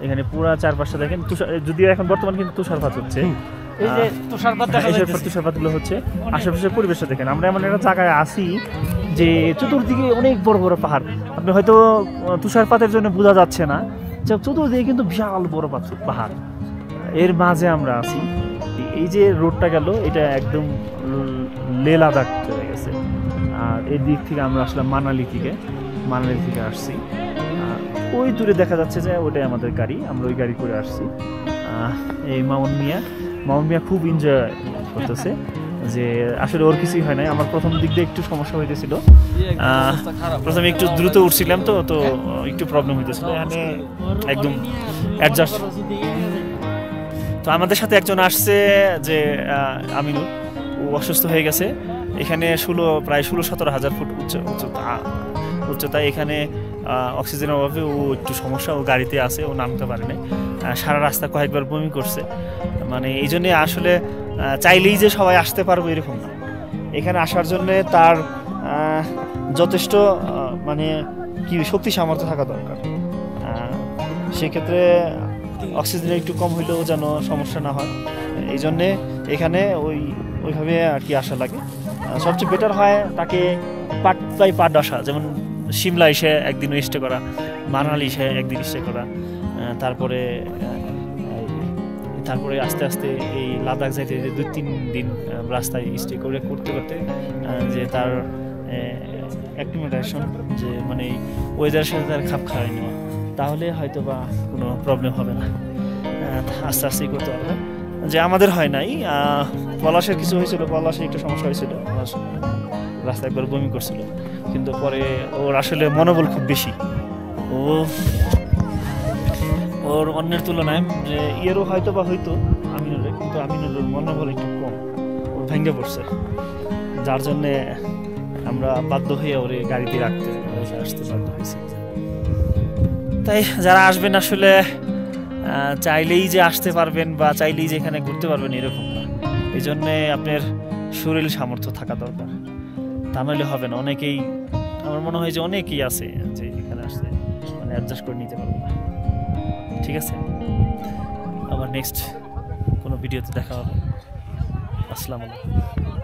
এখানে পুরো চারপাশটা দেখেন যদিও এখন বর্তমানে কিন্তু তুষারপাত হচ্ছে, এই যে তুষারপাতগুলো হচ্ছে। আশেপাশের পরিবেশটা দেখেন, আমরা এমন একটা জায়গায় আছি যে চতুর্দিকে অনেক বড় বড় পাহাড়। আপনি হয়তো তুষারপাতের জন্য বোঝা যাচ্ছে না, চতুর্দিকে কিন্তু বিশাল বড় পাহাড়, এর মাঝে আমরা আছি। এই যে রোডটা গেল এটা একদম লে লাদাখ চলে গেছে, আর এই দিক থেকে আমরা আসলাম মানালি থেকে আসছি। ওই দূরে দেখা যাচ্ছে যে ওটাই আমাদের গাড়ি, আমরা ওই গাড়ি করে আসছি। এই মামুন মিয়া খুব এনজয় করতেছে, যে আসলে ওর কিছুই হয় নাই। আমার প্রথম দিক দিয়ে একটু সমস্যা হইতেছিল, প্রথমে একটু দ্রুত উঠছিলাম তো একটু প্রবলেম হইতেছিল, এখানে একদম অ্যাডজাস্ট। তো আমাদের সাথে একজন আসছে যে আমিনুল, ও অসুস্থ হয়ে গেছে। এখানে প্রায় 16-17 হাজার ফুট উচ্চতায়, এখানে অক্সিজেনের অভাবে ও একটু সমস্যা, ও গাড়িতে আছে, ও নামতে পারে না, সারা রাস্তা কয়েকবার বমি করছে। মানে এই জন্যে আসলে চাইলেই যে সবাই আসতে পারবো এরকম না, এখানে আসার জন্যে তার যথেষ্ট মানে কি শক্তি সামর্থ্য থাকা দরকার। সেক্ষেত্রে অক্সিজেন একটু কম হইলেও যেন সমস্যা না হয়, এই জন্যে এখানে ওইভাবে আর কি আসা লাগে। সবচেয়ে বেটার হয় তাকে পার্ট বাই পার্ট আসা, যেমন সিমলা এসে একদিন স্টে করা, মানালি এসে একদিন স্টে করা, তারপরে আস্তে আস্তে এই লাদাখ যাইতে 2-3 দিন রাস্তায় স্টে করতে যে তার অ্যাক্লিমেটেশন, যে মানে ওয়েদারের সাথে তার খাপ খাওয়াই নেওয়া, তাহলে হয়তো বা কোনো প্রবলেম হবে না, আস্তে আস্তেই করতে পারবে। যে আমাদের হয় নাই, পলাশের কিছু হয়েছিল, পলাশে একটু সমস্যা হয়েছিল, রাস্তায় একবার বমি করছিল, কিন্তু পরে ওর আসলে মনোবল খুব বেশি, ওর অন্যের তুলনায় যে ইয়েরও হয়তো আমিনুলের, কিন্তু আমিনুলের মনোবল একটু কম, ওর ভেঙে পড়ছে, যার জন্যে আমরা বাধ্য হয়ে ওরে গাড়িতে আসতে বাধ্য হয়েছি। তাই যারা আসবেন আসলে চাইলেই যে আসতে পারবেন বা চাইলেই যে এখানে ঘুরতে পারবেন এরকম না, এই জন্যে আপনার শরীর সামর্থ্য থাকা দরকার, তা নাহলে হবে না। আমার মনে হয় যে অনেকেই আছে যে এখানে আসতে মানে অ্যাডজাস্ট করে নিতে পারবে না। ঠিক আছে, আবার নেক্সট কোনো ভিডিওতে দেখা হবে। আসসালামু আলাইকুম।